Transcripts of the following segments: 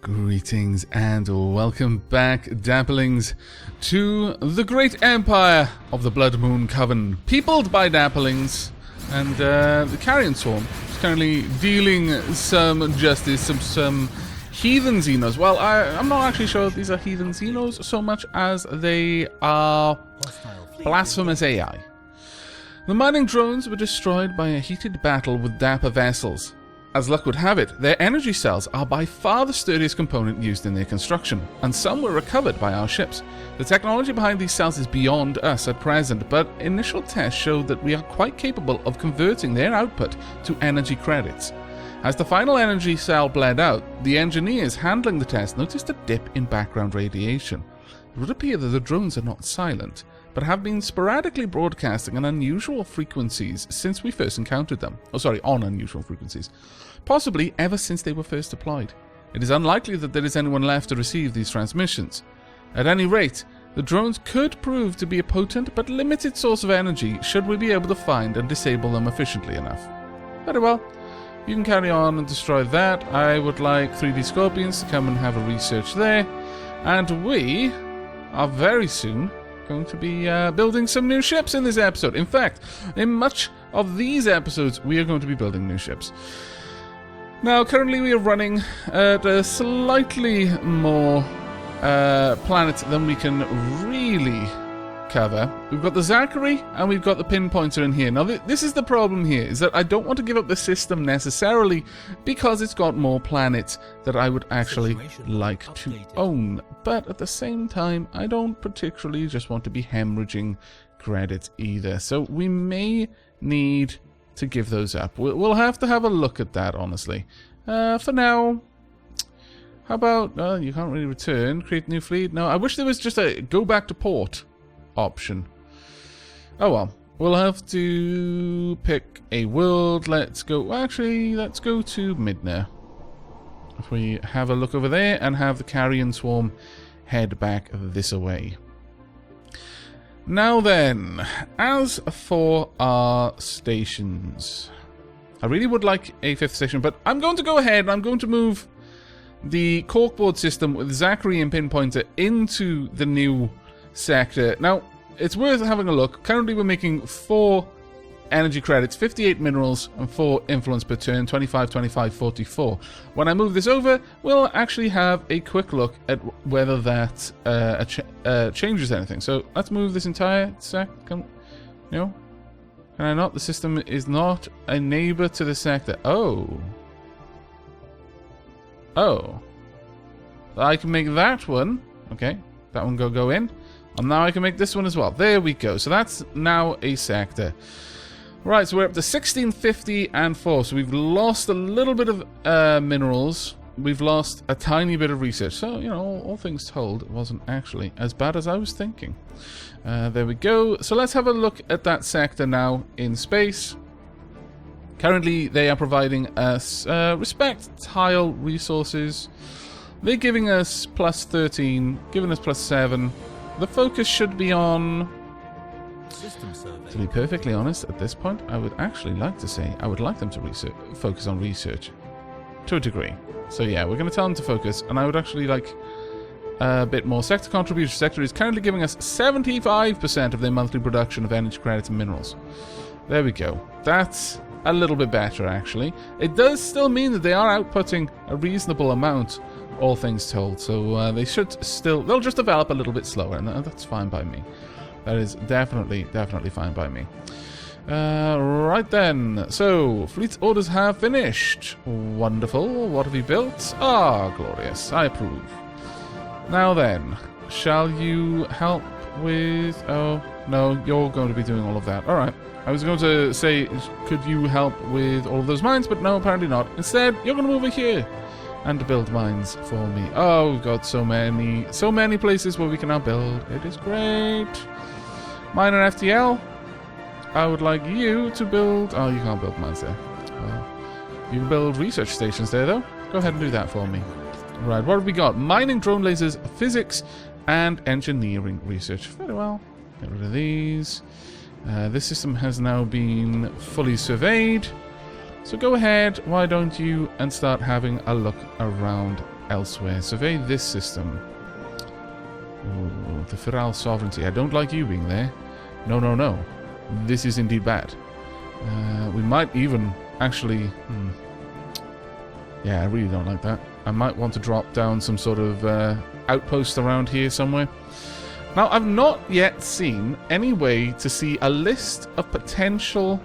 Greetings and welcome back, Dapplings, to the great empire of the Blood Moon Coven, peopled by Dapplings, and the Carrion Swarm is currently dealing some justice, some heathen Xenos. Well, I'm not actually sure if these are heathen Xenos so much as they are blasphemous AI. The mining drones were destroyed by a heated battle with Dapper vessels. As luck would have it, their energy cells are by far the sturdiest component used in their construction, and some were recovered by our ships. The technology behind these cells is beyond us at present, but initial tests showed that we are quite capable of converting their output to energy credits. As the final energy cell bled out, the engineers handling the test noticed a dip in background radiation. It would appear that the drones are not silent, but have been sporadically broadcasting on unusual frequencies since we first encountered them. On unusual frequencies. Possibly ever since they were first deployed. It is unlikely that there is anyone left to receive these transmissions. At any rate, the drones could prove to be a potent but limited source of energy should we be able to find and disable them efficiently enough. Very well. You can carry on and destroy that. I would like 3D Scorpions to come and have a research there. And we are very soon going to be building some new ships in this episode. In fact, in much of these episodes, we are going to be building new ships. Now, currently we are running at a slightly more planets than we can really cover. We've got the Zachary and we've got the Pinpointer in here. Now, this is the problem here, is that I don't want to give up the system necessarily because it's got more planets that I would actually like to own. But at the same time, I don't particularly just want to be hemorrhaging credits either. So we may need to give those up. We'll have to have a look at that, honestly. For now, how about... you can't really return. Create new fleet. No, I wish there was just a go back to port option. Oh well. We'll have to pick a world. Let's go... Well, actually, let's go to Midna. If we have a look over there and have the Carrion Swarm head back this way. Now then, as for our stations, I really would like a 5th station, but I'm going to go ahead and I'm going to move the corkboard system with Zachary and Pinpointer into the new sector. Now, it's worth having a look. Currently, we're making 4 energy credits, 58 minerals, and 4 influence per turn, 25, 25, 44. When I move this over, we'll actually have a quick look at whether that changes anything. So let's move this entire second. No? Can I not? The system is not a neighbor to the sector. Oh. Oh. I can make that one. Okay. That one go in. And now I can make this one as well. There we go. So that's now a sector. Right, so we're up to 1650 and 4. So we've lost a little bit of minerals. We've lost a tiny bit of research. So, you know, all things told, it wasn't actually as bad as I was thinking. There we go. So let's have a look at that sector now in space. Currently, they are providing us respect tile resources. They're giving us plus 13, giving us plus 7. The focus should be on... To be perfectly honest, at this point, I would actually like to say I would like them to focus on research to a degree. So yeah, we're going to tell them to focus, and I would actually like a bit more. Sector contribution. Sector is currently giving us 75% of their monthly production of energy credits and minerals. There we go. That's a little bit better, actually. It does still mean that they are outputting a reasonable amount, all things told. So they should still... They'll just develop a little bit slower, and that's fine by me. That is definitely fine by me. Right then. So, fleet orders have finished. Wonderful. What have you built? Ah, glorious. I approve. Now then, shall you help with... Oh, no, you're going to be doing all of that. Alright. I was going to say, could you help with all of those mines? But no, apparently not. Instead, you're going to move over here and build mines for me. Oh, we've got so many places where we can now build. It is great. Miner FTL, I would like you to build... Oh, you can't build mines there. You can build research stations there, though. Go ahead and do that for me. Right, what have we got? Mining, drone lasers, physics, and engineering research. Very well. Get rid of these. This system has now been fully surveyed. So go ahead, why don't you, and start having a look around elsewhere. Survey this system. Ooh, the Feral Sovereignty. I don't like you being there. No, no, no. This is indeed bad. We might even actually... Yeah, I really don't like that. I might want to drop down some sort of outpost around here somewhere. Now, I've not yet seen any way to see a list of potential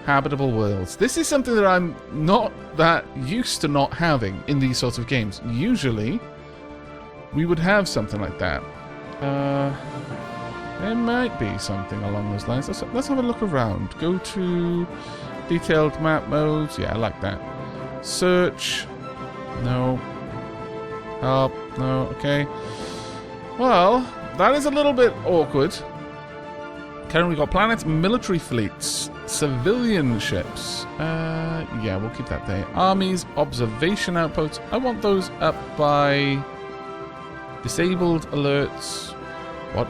habitable worlds. This is something that I'm not that used to not having in these sorts of games. Usually, we would have something like that. There might be something along those lines. Let's have a look around. Go to detailed map modes. Yeah, I like that. Search. No. Help. No. Okay. Well, that is a little bit awkward. Currently, we've got planets, military fleets, civilian ships. Yeah, we'll keep that there. Armies, observation outposts. I want those up by disabled alerts. What?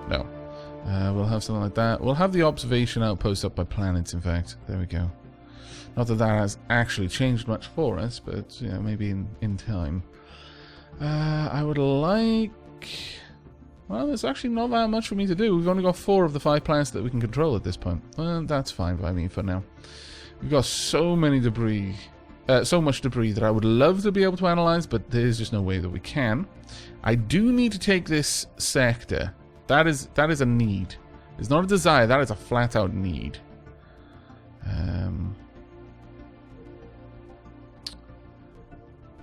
No. We'll have something like that. We'll have the observation outpost up by planets, in fact. There we go. Not that that has actually changed much for us, but you know, maybe in time. I would like... Well, there's actually not that much for me to do. We've only got 4 of the 5 planets that we can control at this point. Well, that's fine by me for now. We've got so many debris... so much debris that I would love to be able to analyze, but there's just no way that we can. I do need to take this sector. That is a need. It's not a desire, that is a flat-out need.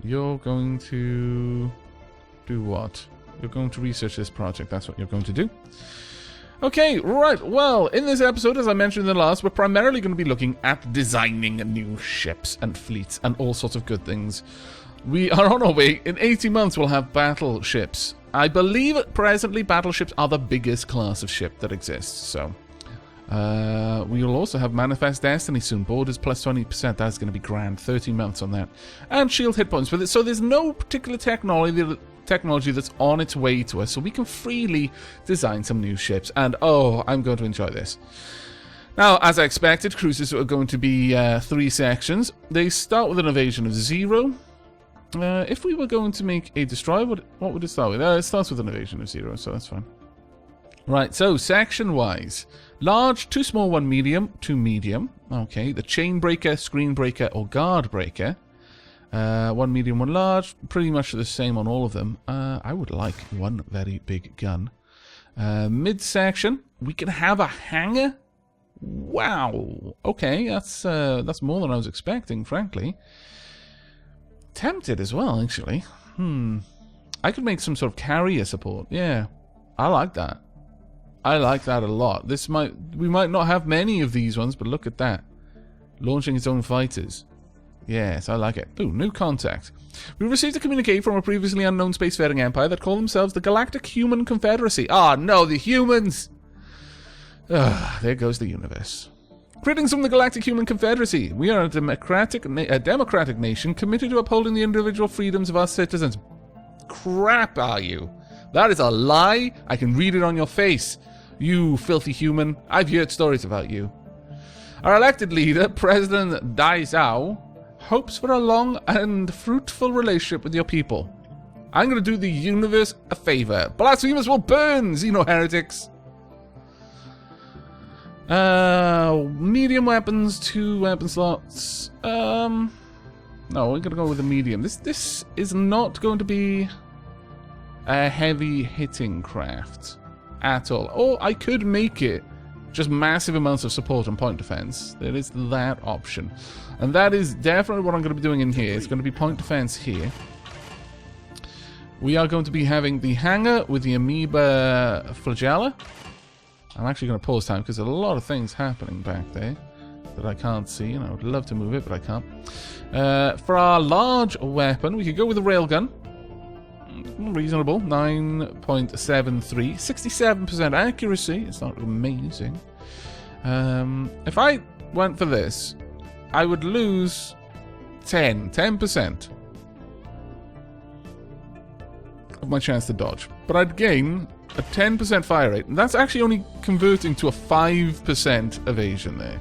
You're going to do what? You're going to research this project. That's what you're going to do. Okay, right. Well, in this episode, as I mentioned in the last, we're primarily going to be looking at designing new ships and fleets and all sorts of good things. We are on our way. In 18 months, we'll have battleships. I believe presently battleships are the biggest class of ship that exists, so... we will also have Manifest Destiny soon. Borders plus 20%. That's going to be grand. 13 months on that. And shield hit points with it. So there's no particular technology that's on its way to us. So we can freely design some new ships. And oh, I'm going to enjoy this. Now, as I expected, cruises are going to be 3 sections. They start with an invasion of 0. If we were going to make a destroyer, what would it start with? It starts with an invasion of 0, so that's fine. Right, so section-wise. Large, 2 small, 1 medium, 2 medium. Okay, the chain breaker, screen breaker, or guard breaker. 1 medium, 1 large. Pretty much the same on all of them. I would like 1 very big gun. Mid-section, we can have a hangar. Wow. Okay, that's more than I was expecting, frankly. Tempted as well, actually. I could make some sort of carrier support. Yeah, I like that. I like that a lot. We might not have many of these ones, but look at that. Launching its own fighters. Yes, I like it. Ooh, new contact. We received a communique from a previously unknown spacefaring empire that call themselves the Galactic Human Confederacy. Ah, no, the humans! There goes the universe. Greetings from the Galactic Human Confederacy. We are a democratic nation committed to upholding the individual freedoms of our citizens. Crap, are you? That is a lie. I can read it on your face. You filthy human. I've heard stories about you. Our elected leader, President Dai Zhao, hopes for a long and fruitful relationship with your people. I'm going to do the universe a favor. Blasphemers will burn, xeno-heretics. Medium weapons, 2 weapon slots. No, we're going to go with the medium. This is not going to be a heavy hitting craft at all. Or I could make it just massive amounts of support and point defense. There is that option. And that is definitely what I'm going to be doing in here. It's going to be point defense here. We are going to be having the hangar with the amoeba flagella. I'm actually going to pause time because there's a lot of things happening back there that I can't see, and I would love to move it, but I can't. For our large weapon, we could go with a railgun. Reasonable, 9.73, 67% accuracy. It's not amazing. If I went for this, I would lose 10% of my chance to dodge, but I'd gain a 10% fire rate, and that's actually only converting to a 5% evasion there.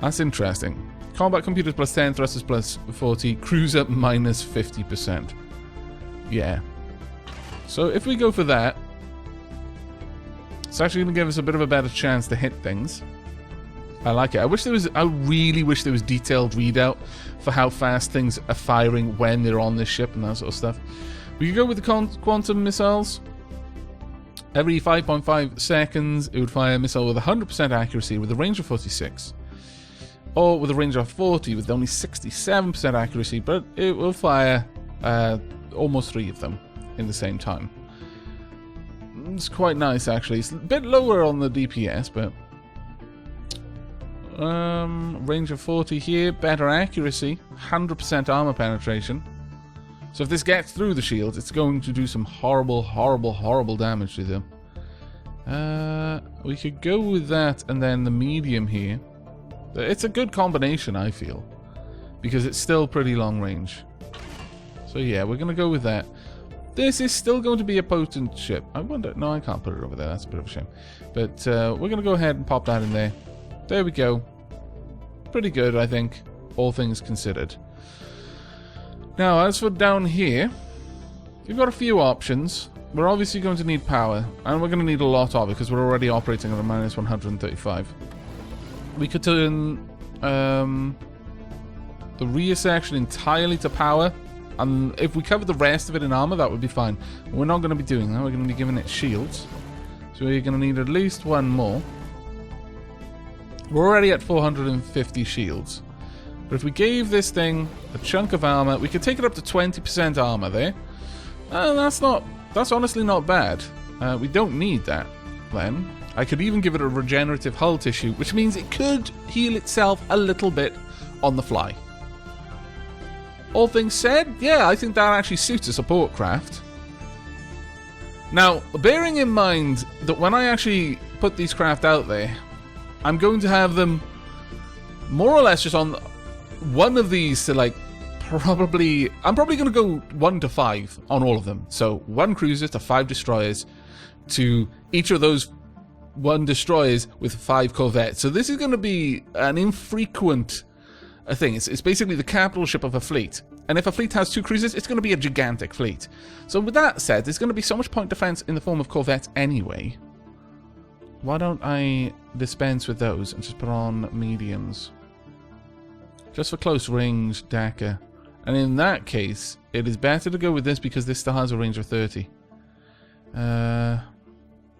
That's interesting. Combat computers plus 10, thrusters plus 40, cruiser minus 50%. Yeah. So if we go for that, it's actually going to give us a bit of a better chance to hit things. I like it. I really wish there was detailed readout for how fast things are firing when they're on this ship and that sort of stuff. We could go with the quantum missiles. Every 5.5 seconds, it would fire a missile with 100% accuracy with a range of 46. Or with a range of 40 with only 67% accuracy, but it will fire almost 3 of them in the same time. It's quite nice, actually. It's a bit lower on the DPS, but... range of 40 here, better accuracy, 100% armor penetration. So if this gets through the shields, it's going to do some horrible, horrible, horrible damage to them. We could go with that and then the medium here. It's a good combination, I feel, because it's still pretty long range. So yeah, we're going to go with that. This is still going to be a potent ship. I wonder... No, I can't put it over there. That's a bit of a shame. But we're going to go ahead and pop that in there. There we go. Pretty good, I think, all things considered. Now, as for down here, we've got a few options. We're obviously going to need power, and we're going to need a lot of it because we're already operating at a minus 135. We could turn the rear section entirely to power, and if we cover the rest of it in armor, that would be fine. But we're not going to be doing that. We're going to be giving it shields. So we're going to need at least one more. We're already at 450 shields. But if we gave this thing a chunk of armor, we could take it up to 20% armor there. That's honestly not bad. We don't need that, then. I could even give it a regenerative hull tissue, which means it could heal itself a little bit on the fly. All things said, yeah, I think that actually suits a support craft. Now, bearing in mind that when I actually put these craft out there, I'm going to have them more or less just on one of these to like I'm probably going to go 1 to 5 on all of them. So 1 cruiser to 5 destroyers to each of those 1 destroyers with 5 corvettes. So this is going to be an infrequent thing. It's basically the capital ship of a fleet. And if a fleet has 2 cruisers, it's going to be a gigantic fleet. So with that said, there's going to be so much point defense in the form of corvettes anyway. Why don't I dispense with those and just put on mediums? Just for close range Dakar. And in that case, it is better to go with this because this still has a range of 30.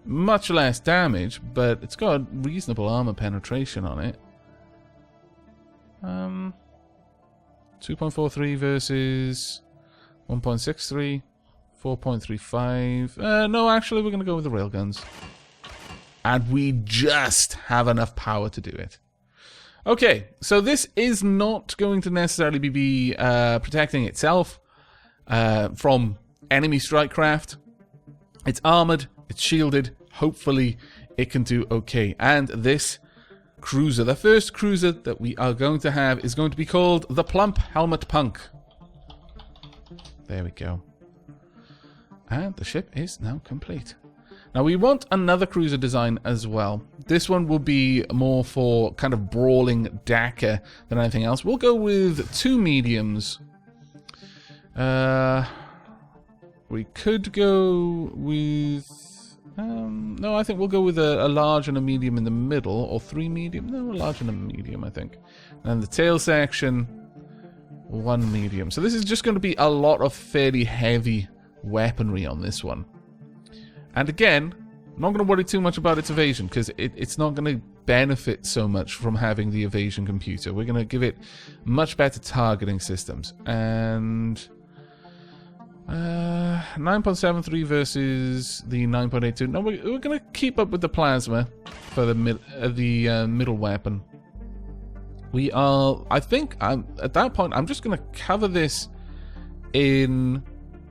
Much less damage, but it's got reasonable armor penetration on it. 2.43 versus 1.63, 4.35. No, actually, we're going to go with the railguns. And we just have enough power to do it. Okay, so this is not going to necessarily be protecting itself from enemy strike craft. It's armored, it's shielded. Hopefully, it can do okay. And this cruiser, the first cruiser that we are going to have, is going to be called the Plump Helmet Punk. There we go. And the ship is now complete. Now we want another cruiser design as well. This one will be more for kind of brawling Dakar than anything else. We'll go with 2 mediums. We could go with... no, I think we'll go with a large and a medium in the middle, or 3 medium. No, a large and a medium, I think. And the tail section, 1 medium. So this is just going to be a lot of fairly heavy weaponry on this one. And again, I'm not going to worry too much about its evasion, because it's not going to benefit so much from having the evasion computer. We're going to give it much better targeting systems. And 9.73 versus the 9.82. No, we're going to keep up with the plasma for the middle weapon. We are, I think, at that point, I'm just going to cover this in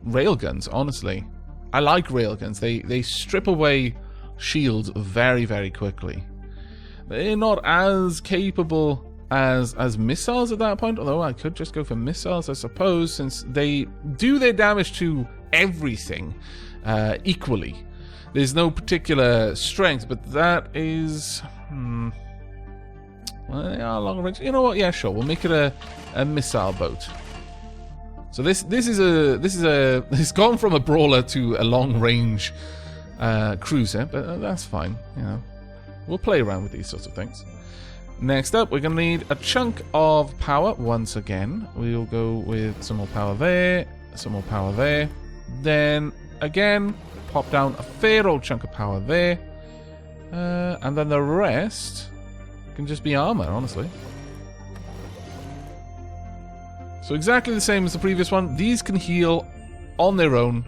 railguns, honestly. I like railguns. They strip away shields very, very quickly. They're not as capable as missiles at that point, although I could just go for missiles, I suppose, since they do their damage to everything equally. There's no particular strength, but that is... Well, they are long range. You know what? Yeah, sure. We'll make it a missile boat. So this is it's gone from a brawler to a long range cruiser, but that's fine. You know, we'll play around with these sorts of things. Next up, we're going to need a chunk of power once again. We'll go with some more power there, some more power there. Then, again, pop down a fair old chunk of power there. And then the rest can just be armor, honestly. So exactly the same as the previous one. These can heal on their own.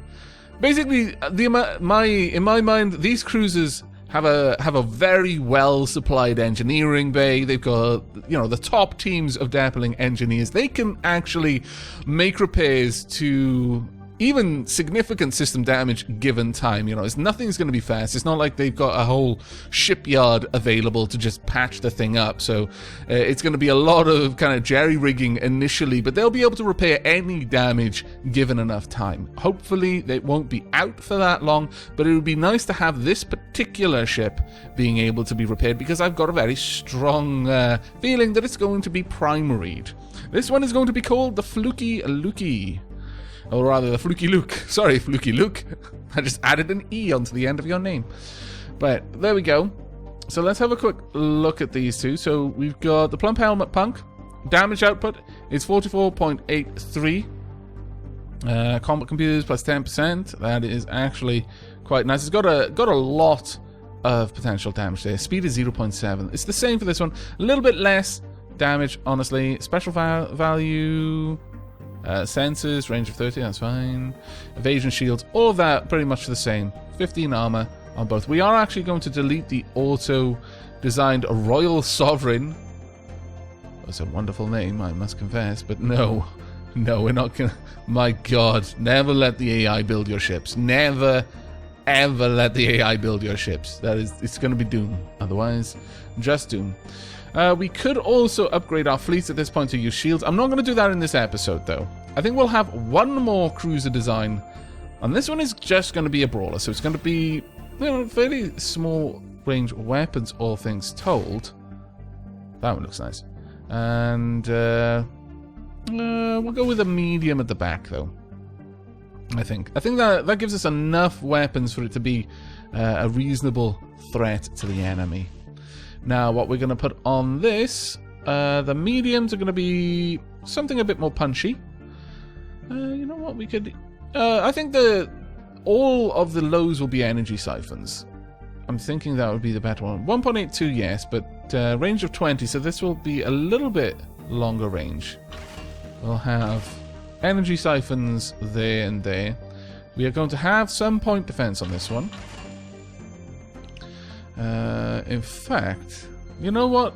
Basically, in my mind, these cruisers have a very well supplied engineering bay. They've got, you know, the top teams of dappling engineers. They can actually make repairs to even significant system damage given time. You know, nothing's going to be fast. It's not like they've got a whole shipyard available to just patch the thing up. So it's going to be a lot of kind of jerry-rigging initially, but they'll be able to repair any damage given enough time. Hopefully they won't be out for that long, but it would be nice to have this particular ship being able to be repaired, because I've got a very strong feeling that it's going to be primaried. This one is going to be called the Fluky Lukey. Or rather, the Fluky Luke. Sorry, Fluky Luke. I just added an E onto the end of your name. But there we go. So let's have a quick look at these two. So we've got the Plump Helmet Punk. Damage output is 44.83. Combat computers plus 10%. That is actually quite nice. It's got a lot of potential damage there. Speed is 0.7. It's the same for this one. A little bit less damage, honestly. Special value... sensors, range of 30, that's fine. Evasion shields, all of that pretty much the same. 15 armor on both. We are actually going to delete the auto-designed Royal Sovereign. That's a wonderful name, I must confess, but no, we're not gonna... My god, never let the AI build your ships. Never, ever let the AI build your ships. It's gonna be doom. Otherwise, just doom. We could also upgrade our fleets at this point to use shields. I'm not going to do that in this episode, though. I think we'll have one more cruiser design, and this one is just going to be a brawler, so it's going to be, you know, fairly small range weapons, all things told. That one looks nice. And we'll go with a medium at the back, though. I think that gives us enough weapons for it to be a reasonable threat to the enemy. Now, what we're going to put on this, the mediums are going to be something a bit more punchy. You know what, we could... I think all of the lows will be energy siphons. I'm thinking that would be the better one. 1.82, yes, but range of 20, so this will be a little bit longer range. We'll have energy siphons there and there. We are going to have some point defense on this one. In fact, you know what?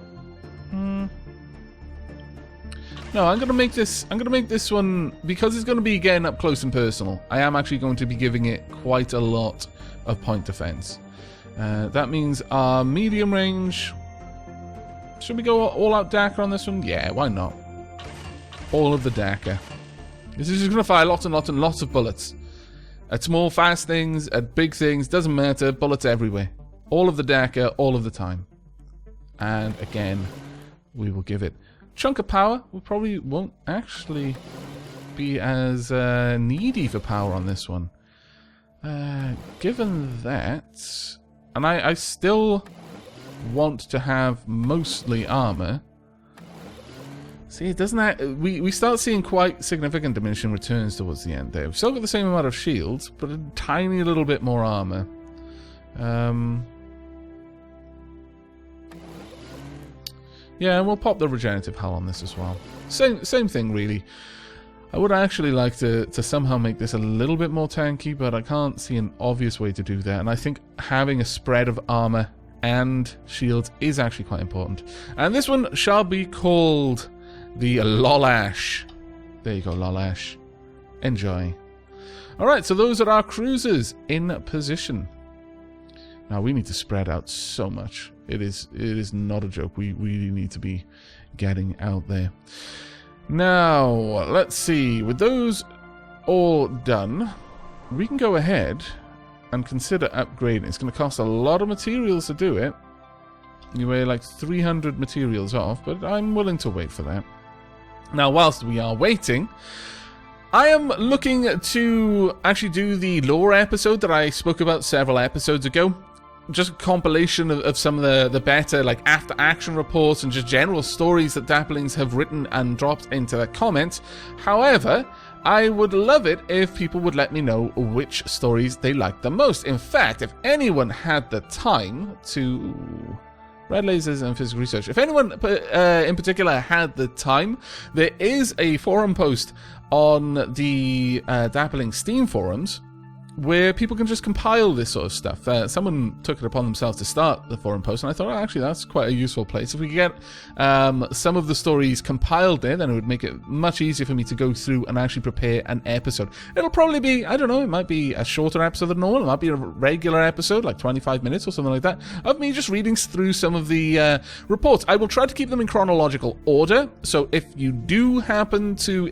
No, I'm gonna make this one, because it's gonna be getting up close and personal. I am actually going to be giving it quite a lot of point defense. That means our medium range. Should we go all out Dakar on this one? Yeah, why not? All of the Dakar. This is just gonna fire lots and lots and lots of bullets at small, fast things, at big things. Doesn't matter. Bullets everywhere. All of the Dakar, all of the time. And again, we will give it chunk of power. We probably won't actually be as needy for power on this one. Given that, and I still want to have mostly armor. See, it doesn't. We start seeing quite significant diminishing returns towards the end there. We've still got the same amount of shields, but a tiny little bit more armor. Yeah, and we'll pop the regenerative hull on this as well. Same thing, really. I would actually like to somehow make this a little bit more tanky, but I can't see an obvious way to do that. And I think having a spread of armor and shields is actually quite important. And this one shall be called the Lolash. There you go, Lolash. Enjoy. Alright, so those are our cruisers in position. Now, we need to spread out so much. It is not a joke. We really need to be getting out there. Now, let's see. With those all done, we can go ahead and consider upgrading. It's going to cost a lot of materials to do it. You weigh like 300 materials off, but I'm willing to wait for that. Now, whilst we are waiting, I am looking to actually do the lore episode that I spoke about several episodes ago. Just a compilation of some of the better, like, after-action reports and just general stories that Dapplings have written and dropped into the comments. However, I would love it if people would let me know which stories they like the most. In fact, if anyone had the time to... Red lasers and physical research. If anyone in particular had the time, there is a forum post on the Dappling Steam forums where people can just compile this sort of stuff. Someone took it upon themselves to start the forum post, and I thought, oh, actually, that's quite a useful place. If we could get some of the stories compiled there, then it would make it much easier for me to go through and actually prepare an episode. It'll probably be, I don't know, it might be a shorter episode than normal. It might be a regular episode, like 25 minutes or something like that, of me just reading through some of the reports. I will try to keep them in chronological order, so if you do happen to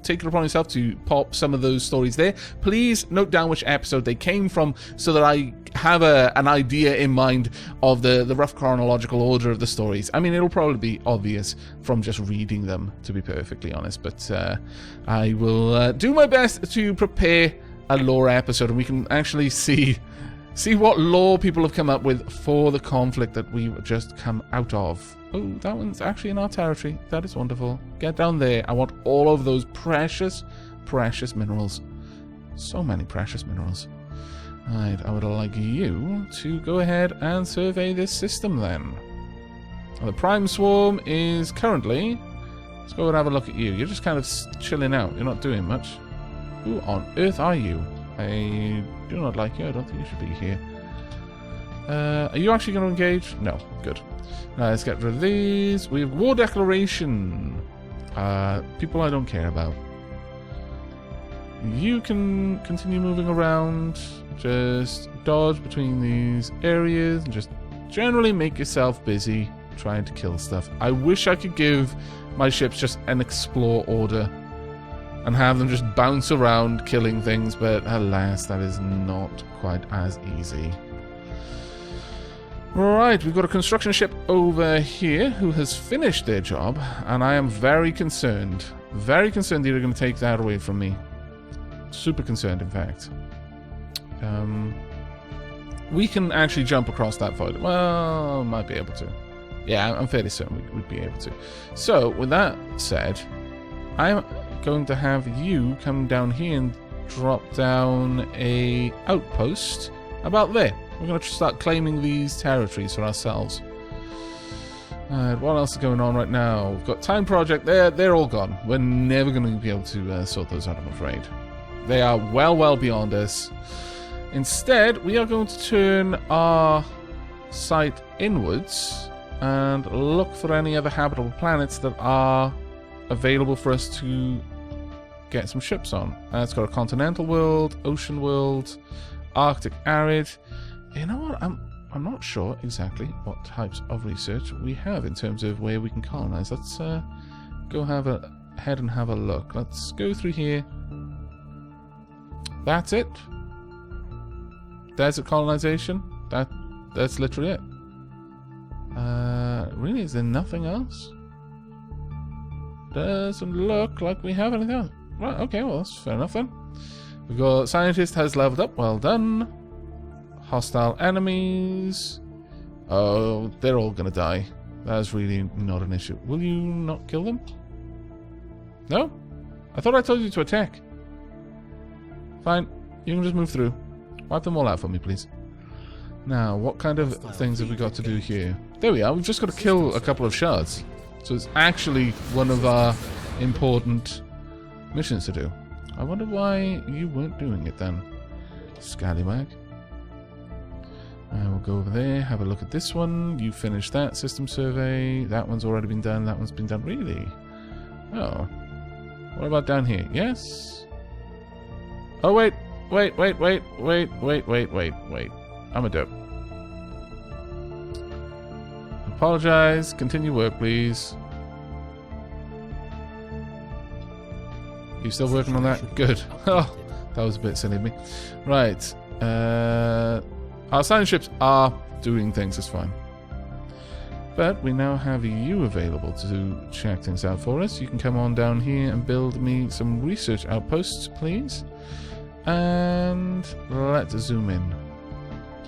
take it upon yourself to pop some of those stories there, please note down which episode they came from so that I have an idea in mind of the rough chronological order of the stories. I mean, it'll probably be obvious from just reading them, to be perfectly honest, but I will do my best to prepare a lore episode, and we can actually see what lore people have come up with for the conflict that we've just come out of. Oh, that one's actually in our territory. That is wonderful. Get down there. I want all of those precious, precious minerals. So many precious minerals. Right, I would like you to go ahead and survey this system then. The Prime Swarm is currently... Let's go and have a look at you. You're just kind of chilling out. You're not doing much. Who on earth are you? I do not like you. I don't think you should be here. Are you actually going to engage? No. Good. Now, let's get rid of these. We have War Declaration. People I don't care about. You can continue moving around, just dodge between these areas, and just generally make yourself busy trying to kill stuff. I wish I could give my ships just an explore order and have them just bounce around killing things, but alas, that is not quite as easy. Right, we've got a construction ship over here who has finished their job, and I am very concerned that you're going to take that away from me. Super concerned, in fact. We can actually jump across that void. Well, might be able to. Yeah, I'm fairly certain we'd be able to. So, with that said, I'm going to have you come down here and drop down a outpost about there. We're going to start claiming these territories for ourselves. What else is going on right now? We've got Time Project. They're all gone. We're never going to be able to sort those out, I'm afraid. They are well beyond us. Instead, we are going to turn our sight inwards and look for any other habitable planets that are available for us to get some ships on. It's got a continental world, ocean world, Arctic arid. You know what? I'm not sure exactly what types of research we have in terms of where we can colonize. Let's go ahead and have a look. Let's go through here. That's it. Desert colonization. That's literally it. Really, is there nothing else? Doesn't look like we have anything else. Right, okay, well, that's fair enough then. We've got scientist has leveled up. Well done. Hostile enemies. Oh, they're all gonna die. That's really not an issue. Will you not kill them? No? I thought I told you to attack. Fine. You can just move through. Wipe them all out for me, please. Now, what kind of things have we got to do here? There we are. We've just got to kill a couple of shards. So it's actually one of our important missions to do. I wonder why you weren't doing it then. Scallywag. We'll go over there, have a look at this one. You finished that system survey. That one's already been done. That one's been done. Really? Oh. What about down here? Yes? Oh, wait. Wait. I'm a dope. Apologize. Continue work, please. You still working on that? Good. Oh, that was a bit silly of me. Right. Our science ships are doing things. It's fine. But we now have you available to check things out for us. You can come on down here and build me some research outposts, please. And let's zoom in.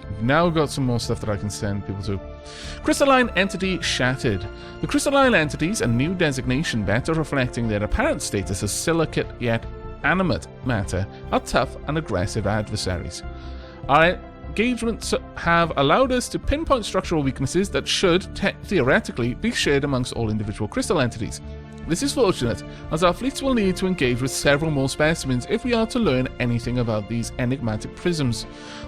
We've now got some more stuff that I can send people to. Crystalline entity shattered. The crystalline entities, a new designation better reflecting their apparent status as silicate yet animate matter, are tough and aggressive adversaries. Our engagements have allowed us to pinpoint structural weaknesses that should, theoretically, be shared amongst all individual crystal entities. This is fortunate, as our fleets will need to engage with several more specimens if we are to learn anything about these enigmatic prisms.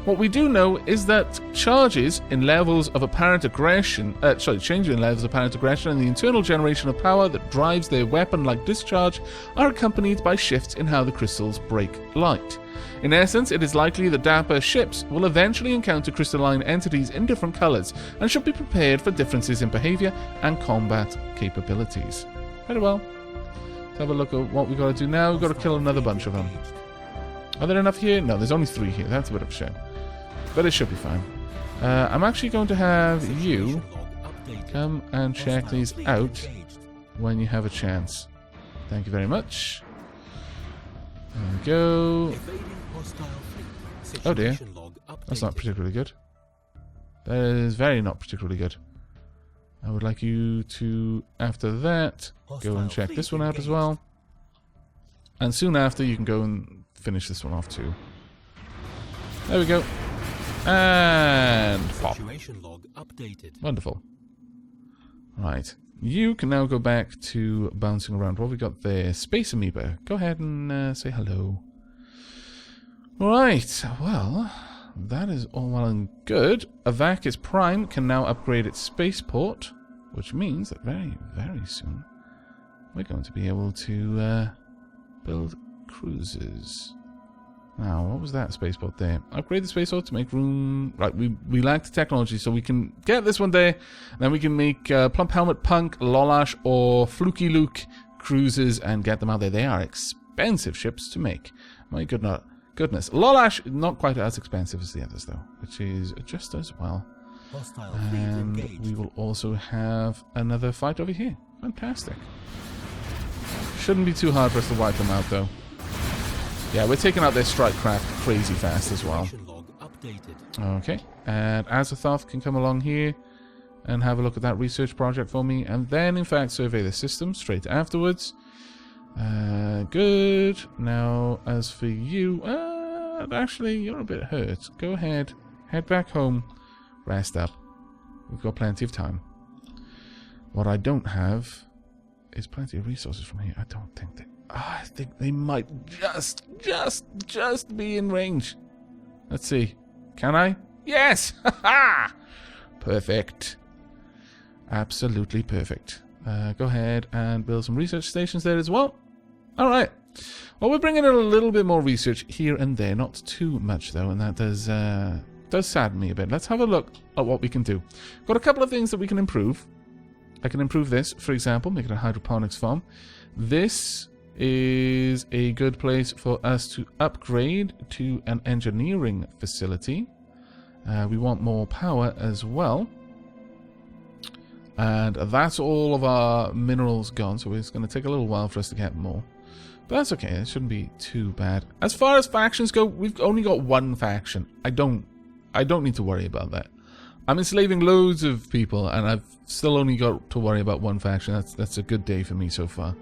What we do know is that changes in levels of apparent aggression and the internal generation of power that drives their weapon-like discharge are accompanied by shifts in how the crystals break light. In essence, it is likely that Dapper ships will eventually encounter crystalline entities in different colors and should be prepared for differences in behavior and combat capabilities. Very well. Let's have a look at what we've got to do now. We've got to kill another bunch of them. Are there enough here? No, there's only 3 here. That's a bit of a shame. But it should be fine. I'm actually going to have you come and check these out when you have a chance. Thank you very much. There we go. Oh dear. That's not particularly good. That is very not particularly good. I would like you to, after that, go and check this one out as well. And soon after, you can go and finish this one off too. There we go. And pop. Wonderful. Right. You can now go back to bouncing around. What have we got there? Space Amoeba. Go ahead and say hello. Right. Well, that is all well and good. Aavak Prime can now upgrade its spaceport, which means that very, very soon we're going to be able to build cruisers. Now, what was that spaceport there? Upgrade the spaceport to make room. Right, we lack the technology, so we can get this one there. Then we can make Plump Helmet Punk, Lolash, or Fluky Luke cruisers and get them out there. They are expensive ships to make. My goodness. Lolash, not quite as expensive as the others, though, which is just as well. And we will also have another fight over here. Fantastic. Shouldn't be too hard for us to wipe them out, though. Yeah, we're taking out their strike craft crazy fast as well. Okay, and Azathoth can come along here and have a look at that research project for me, and then, in fact, survey the system straight afterwards. Good. Now, as for you, actually, you're a bit hurt. Go ahead, head back home, rest up. We've got plenty of time. What I don't have is plenty of resources from here. I don't think they... I think they might just be in range. Let's see. Can I? Yes! Ha! Perfect. Absolutely perfect. Go ahead and build some research stations there as well. Alright. Well, we're bringing in a little bit more research here and there. Not too much, though, and that does sadden me a bit. Let's have a look at what we can do. Got a couple of things that we can improve. I can improve this, for example, make it a hydroponics farm. This is a good place for us to upgrade to an engineering facility. We want more power as well. And that's all of our minerals gone, so it's going to take a little while for us to get more. But that's okay, it shouldn't be too bad. As far as factions go, we've only got one faction. I don't need to worry about that. I'm enslaving loads of people, and I've still only got to worry about one faction. That's a good day for me so far.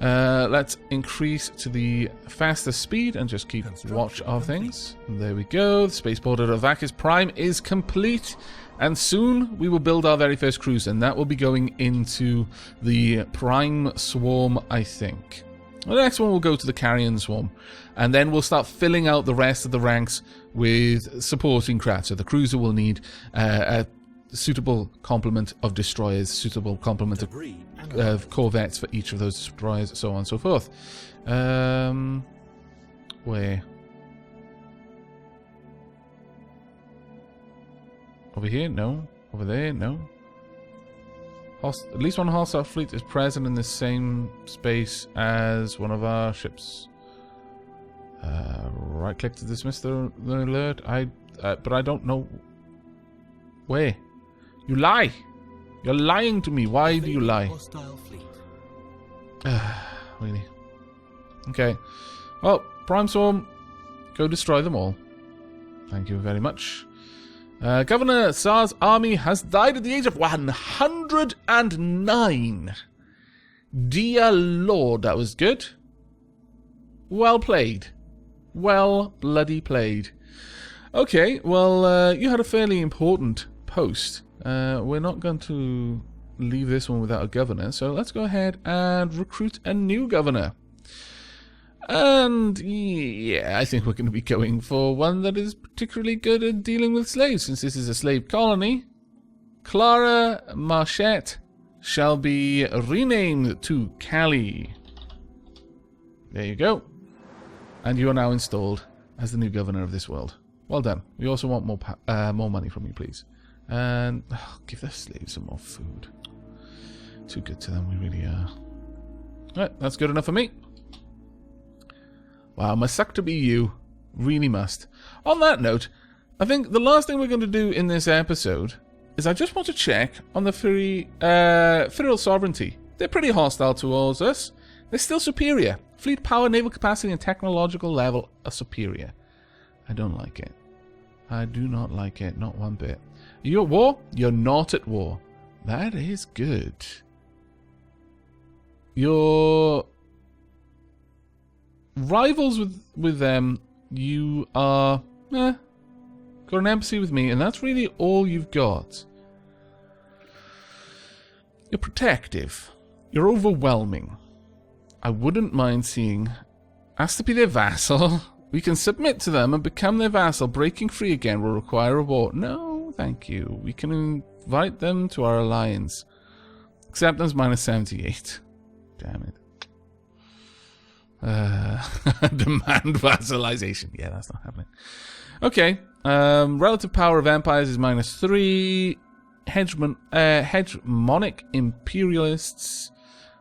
Let's increase to the faster speed and just keep watch of things. And there we go. The spaceport at Aavak Prime is complete. And soon we will build our very first cruise, and that will be going into the Prime Swarm, I think. The next one will go to the Carrion Swarm, and then we'll start filling out the rest of the ranks with supporting craft. So the cruiser will need a suitable complement of destroyers, suitable complement of corvettes for each of those destroyers, so on and so forth. Where? Over here? No. Over there? No. At least one hostile fleet is present in the same space as one of our ships. Right click to dismiss the alert. But I don't know where. You lie. You're lying to me. Why do you lie? Hostile fleet. Really? Okay. Well, Prime Swarm, go destroy them all. Thank you very much. Governor Tsar's army has died at the age of 109. Dear Lord, that was good. Well played. Well bloody played. Okay, well, you had a fairly important post. We're not going to leave this one without a governor, so let's go ahead and recruit a new governor. And yeah, I think we're going to be going for one that is particularly good at dealing with slaves, since this is a slave colony. Clara Marchette shall be renamed to Callie. There you go. And you are now installed as the new governor of this world. Well done. We also want more money from you, please. And give the slaves some more food. Too good to them, we really are. Alright, that's good enough for me. Wow, must suck to be you. Really must. On that note, I think the last thing we're going to do in this episode is I just want to check on the federal sovereignty. They're pretty hostile towards us. They're still superior. Fleet power, naval capacity, and technological level are superior. I don't like it. I do not like it, not one bit. Are you at war? You're not at war. That is good. You're rivals with them. You are got an embassy with me, and that's really all you've got. You're protective. You're overwhelming. I wouldn't mind seeing us to be their vassal. We can submit to them and become their vassal. Breaking free again will require a war. No, thank you. We can invite them to our alliance. Acceptance minus 78. Damn it. Demand vassalization. Yeah, that's not happening. Okay. Relative power of empires is minus 3. Hegemonic imperialists.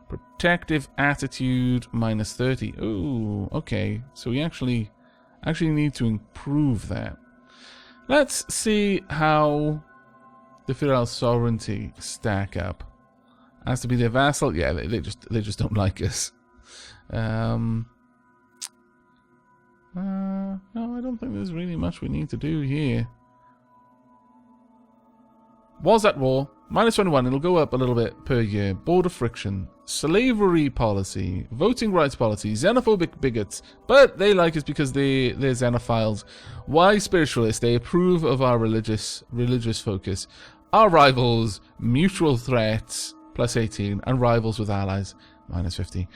Protective attitude minus 30. Ooh, okay. So we actually need to improve that. Let's see how the federal sovereignty stack up. Has to be their vassal. Yeah, they just don't like us. No, I don't think there's really much we need to do here. Was at war. Minus 21. It'll go up a little bit per year. Border friction. Slavery policy. Voting rights policy. Xenophobic bigots. But they like us because they're xenophiles. Why spiritualists? They approve of our religious focus. Our rivals. Mutual threats. Plus 18. And rivals with allies. Minus 50.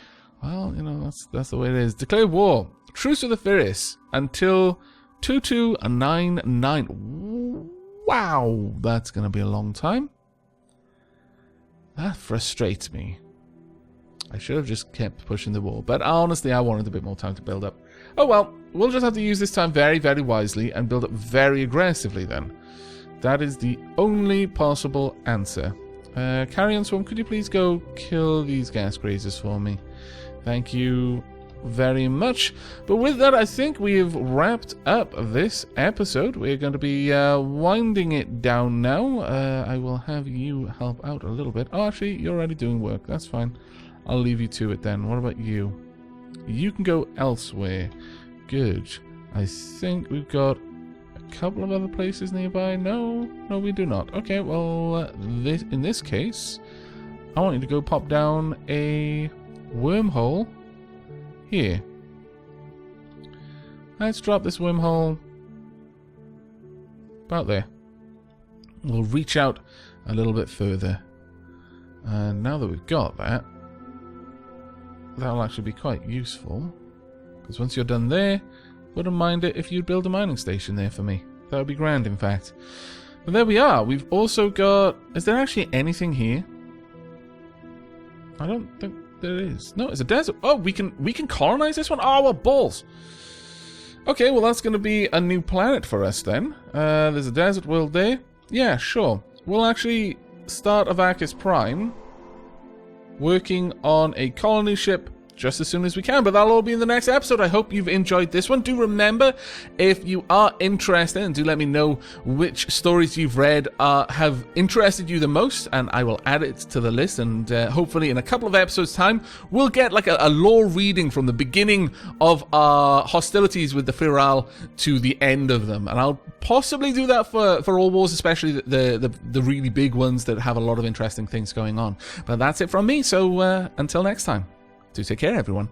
Well, you know, that's the way it is. Declare war. Truce with the Ferris. Until 2299. Wow, that's going to be a long time. That frustrates me. I should have just kept pushing the war, but honestly, I wanted a bit more time to build up. Oh well, we'll just have to use this time very, very wisely and build up very aggressively then. That is the only possible answer. Carrion Swarm, could you please go kill these gas grazers for me? Thank you very much. But with that, I think we have wrapped up this episode. We're going to be winding it down now. I will have you help out a little bit. Oh, actually, you're already doing work. That's fine. I'll leave you to it then. What about you? You can go elsewhere. Good. I think we've got a couple of other places nearby. No, we do not. Okay, well, in this case, I want you to go pop down a wormhole here. Let's drop this wormhole about there. We'll reach out a little bit further. And now that we've got that, that'll actually be quite useful. Because once you're done there, wouldn't mind it if you'd build a mining station there for me. That would be grand, in fact. But there we are. We've also got... Is there actually anything here? I don't think there is. No, it's a desert. Oh, we can colonize this one? Oh, well, balls. Okay, well, that's going to be a new planet for us then. There's a desert world there. Yeah, sure. We'll actually start Aavak Prime working on a colony ship just as soon as we can, but that'll all be in the next episode. I hope you've enjoyed this one. Do remember, if you are interested, and do let me know which stories you've read have interested you the most, and I will add it to the list, and hopefully in a couple of episodes time we'll get like a lore reading from the beginning of our hostilities with the Firal to the end of them, and I'll possibly do that for all wars, especially the really big ones that have a lot of interesting things going on. But that's it from me, so until next time, do take care, everyone.